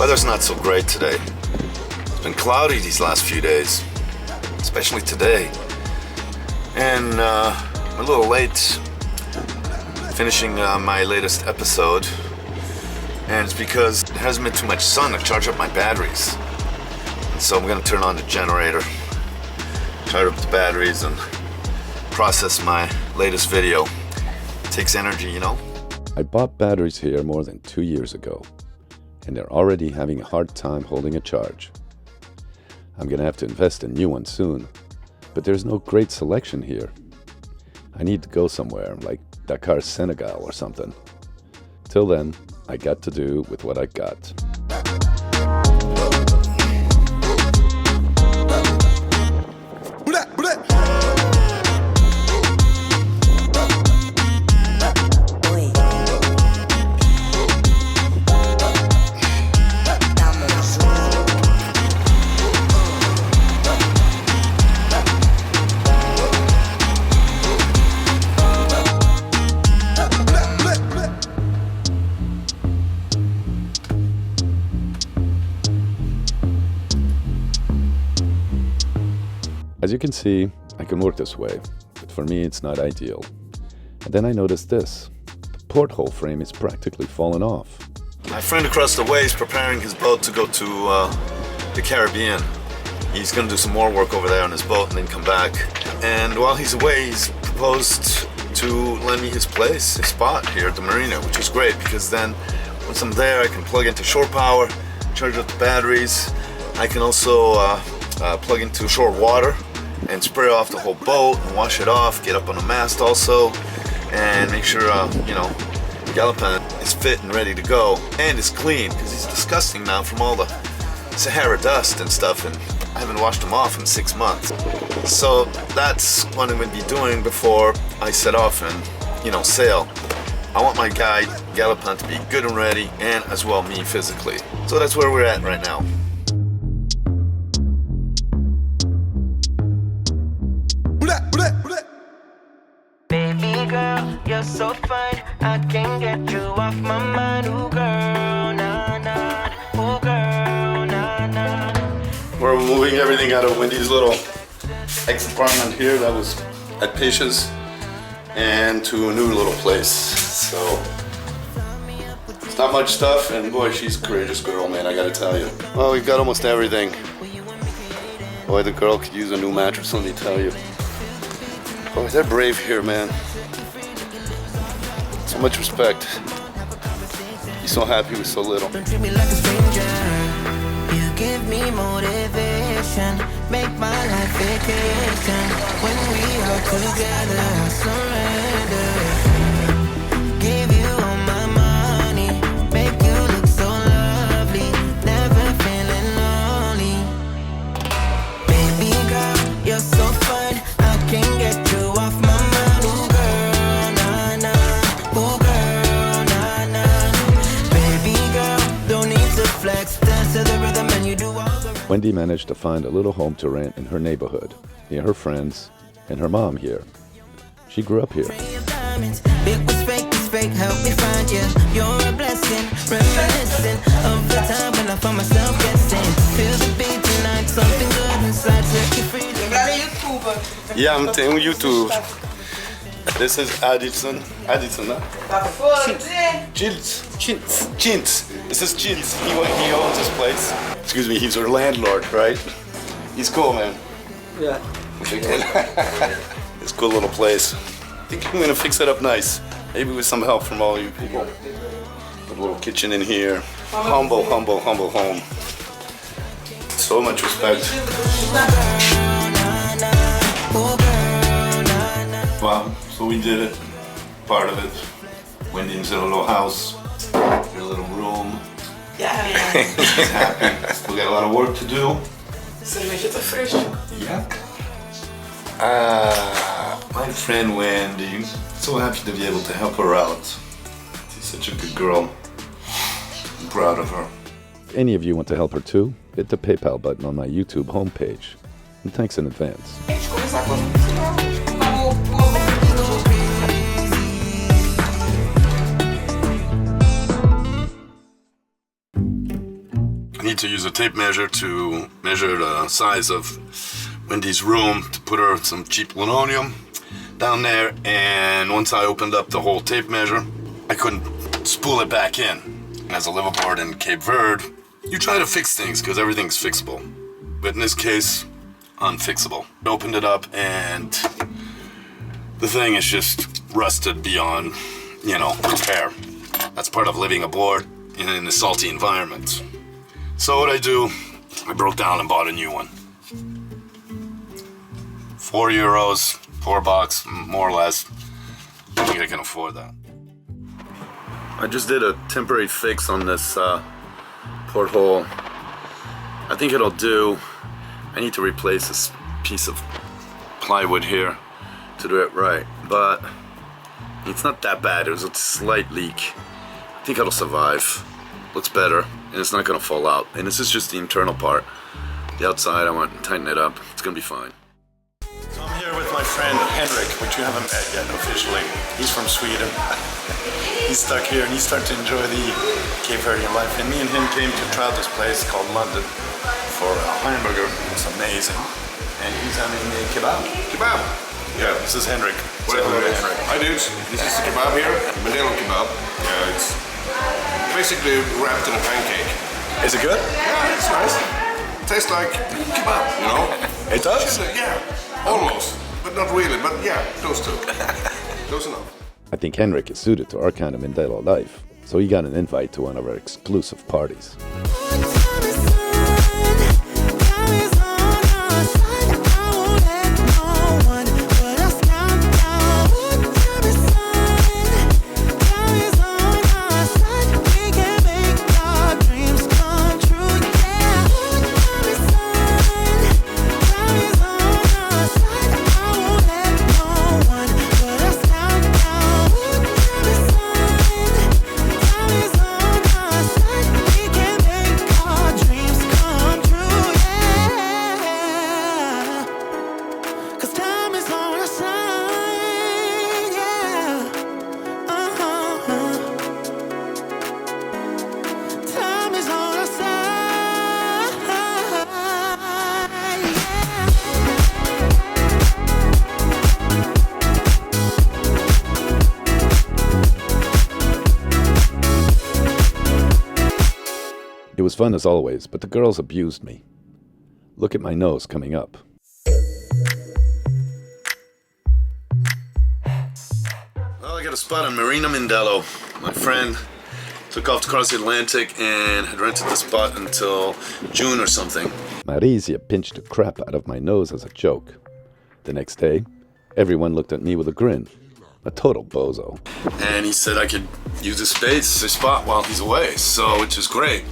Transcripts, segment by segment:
Weather's not so great today. It's been cloudy these last few days, especially today. And I'm a little late finishing my latest episode. And it's because there hasn't been too much sun to charge up my batteries. And so I'm gonna turn on the generator, charge up the batteries, and process my latest video. It takes energy, you know? I bought batteries here more than 2 years ago, and they're already having a hard time holding a charge. I'm gonna have to invest in new ones soon, but there's no great selection here. I need to go somewhere like Dakar, Senegal or something. Till then, I got to do with what I got. As you can see, I can work this way, but for me it's not ideal. And then I noticed this. The porthole frame is practically fallen off. My friend across the way is preparing his boat to go to the Caribbean. He's gonna do some more work over there on his boat and then come back. And while he's away, he's proposed to lend me his place, his spot here at the marina, which is great because then once I'm there, I can plug into shore power, charge up the batteries. I can also plug into shore water and spray off the whole boat and wash it off, get up on the mast also, and make sure, Galopin is fit and ready to go, and is clean, because he's disgusting now from all the Sahara dust and stuff, and I haven't washed him off in 6 months. So that's what I'm going to be doing before I set off and, sail. I want my guy, Galopin, to be good and ready, and as well me physically. So that's where we're at right now. Baby girl, you're so fine, I can't get you off my mind. Ooh girl, nah nah, ooh girl, nah nah. We're moving everything out of Wendy's little ex-apartment here that was at Patience and to a new little place. So it's not much stuff, and boy, she's a courageous girl, man, I gotta tell you. Well, we've got almost everything. Boy, the girl could use a new mattress, let me tell you. Boy, they're brave here, man. So much respect. He's so happy with so little. Don't treat me like a stranger. You give me motivation, make my life vacation. When we are together, I surrender. Give you all my money, make you look so lovely, never feeling lonely. Baby girl, you're so fine, I can't get you off my mind. Ooh girl, nah nah, ooh girl, nah nah. Baby girl, don't need to flex, dance to the rhythm and you do all the rest. Wendy managed to find a little home to rent in her neighborhood, near her friends and her mom here. She grew up here. It was fake, it's fake, help me find you. You're a blessing, reminiscent of the time when I found myself guessing. Feel the beat tonight, something good inside, set you free. Yeah, tem YouTube. This is Addison, né? Chintz. This is Chintz. He owns this place. Excuse me, he's our landlord, right? He's cool, man. Yeah. It's a cool little place. I think I'm gonna fix it up nice. Maybe with some help from all you people. Put a little kitchen in here. Humble home. So much respect. Wow, so we did it. Part of it. Wendy's in a little house. Your little room. Yeah. She's happy. Still got a lot of work to do. Cerveja tá fresh. Yeah. My friend Wendy. So happy to be able to help her out. She's such a good girl. I'm proud of her. If any of you want to help her too, hit the PayPal button on my YouTube homepage. And thanks in advance. need to use a tape measure to measure the size of Wendy's room to put her some cheap linoleum down there. And once I opened up the whole tape measure, I couldn't spool it back in. As a liveaboard in Cape Verde, you try to fix things because everything's fixable. But in this case, unfixable. I opened it up and the thing is just rusted beyond, repair. That's part of living aboard in a salty environment. So what I do, I broke down and bought a new one. €4, $4, more or less. I think I can afford that. I just did a temporary fix on this porthole. I think it'll do. I need to replace this piece of plywood here to do it right, but it's not that bad. It was a slight leak. I think it'll survive. Looks better, and it's not gonna fall out. And this is just the internal part. The outside, I want to tighten it up. It's gonna be fine. So I'm here with my friend Henrik, which you haven't met yet officially. He's from Sweden. He's stuck here and he's starting to enjoy the Cape Verdean life. And me and him came to try out this place called London for a hamburger. It's amazing. And he's having a kebab. Kebab. Yeah. This is Henrik. Well, Henrik. hi dudes. This is the kebab here. Mandela kebab. Yeah, it's basically wrapped in a pancake. Is it good? Yeah, it's nice. It tastes like kebab, It does? Yeah, almost. But not really, but yeah, close to. Close enough. I think Henrik is suited to our kind of Mandela life, so he got an invite to one of our exclusive parties. It was fun as always, but the girls abused me. Look at my nose coming up. Well, I got a spot on Marina Mindelo. My friend took off to cross the Atlantic and had rented the spot until June or something. Marisia pinched the crap out of my nose as a joke. The next day, everyone looked at me with a grin. A total bozo. And he said I could use his spot while he's away, so which is great.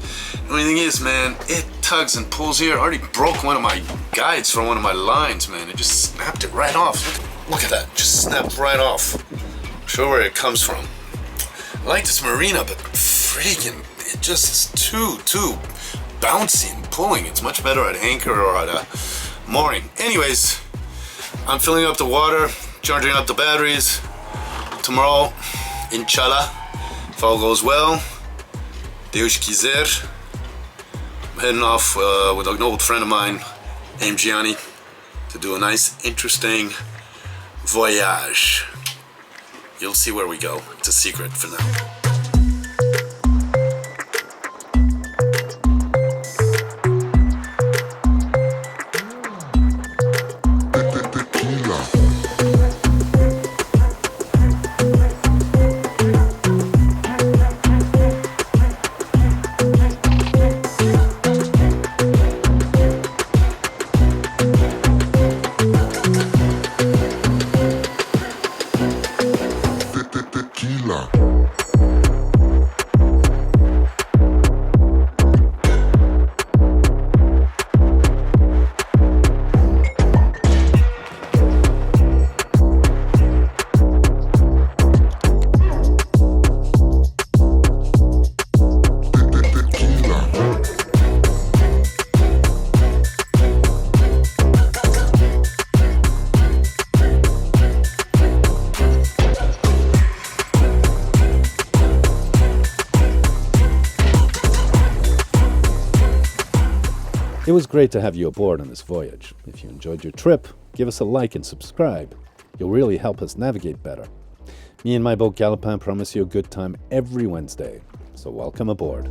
The only thing is, man, it tugs and pulls here. I already broke one of my guides from one of my lines, man. It just snapped it right off. Look at that, just snapped right off. I'm sure where it comes from. I like this marina, but freaking, it just is too bouncy and pulling. It's much better at anchor or at a mooring. Anyways, I'm filling up the water, charging up the batteries. Tomorrow, inshallah, if all goes well, Deus quiser, I'm heading off with an old friend of mine named Gianni to do a nice, interesting voyage. You'll see where we go. It's a secret for now. It was great to have you aboard on this voyage. If you enjoyed your trip, give us a like and subscribe. You'll really help us navigate better. Me and my boat Galopin promise you a good time every Wednesday, so welcome aboard.